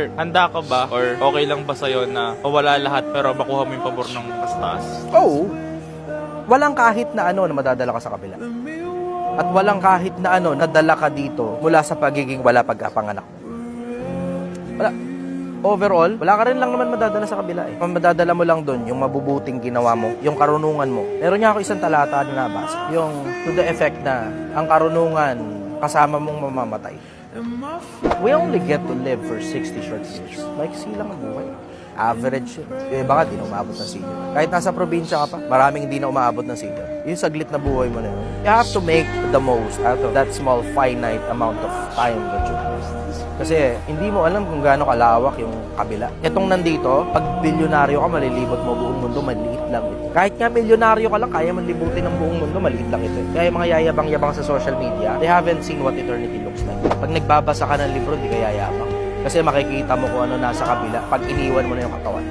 Sir, handa ka ba? Or okay lang ba sa'yo na mawala lahat pero makuha mo yung pabor ng mas taas? Oo. Walang kahit na ano na madadala ka sa kabila. At walang kahit na ano nadala ka dito mula sa pagiging wala pagkapanganak. Wala. Overall, wala ka rin lang naman madadala sa kabila eh. Ang madadala mo lang doon, yung mabubuting ginawa mo, yung karunungan mo. Meron niya ako isang talata na nabasa. Yung to the effect na ang karunungan kasama mong mamamatay. We only get to live for 60 short years. Maiksi lang ang buhay. Average yun. Yung iba nga, di na umabot ng senior. Kahit nasa probinsya ka pa, maraming hindi na umabot ng senior. Yung saglit na buhay mo na yun. You have to make the most out of that small finite amount of time that you have. Kasi hindi mo alam kung gaano kalawak yung kabila. Itong nandito, pag bilyonaryo ka, malilibot mo buong mundo, maliit lang ito. Kahit nga milyonaryo ka lang, kaya man libutin ng buong mundo, maliit lang ito. Kaya yung mga yayabang-yabang sa social media, they haven't seen what eternity looks like. Pag nagbabasa ka ng libro, di ka yayabang. Kasi makikita mo kung ano nasa kabila pag iniwan mo na yung katawan.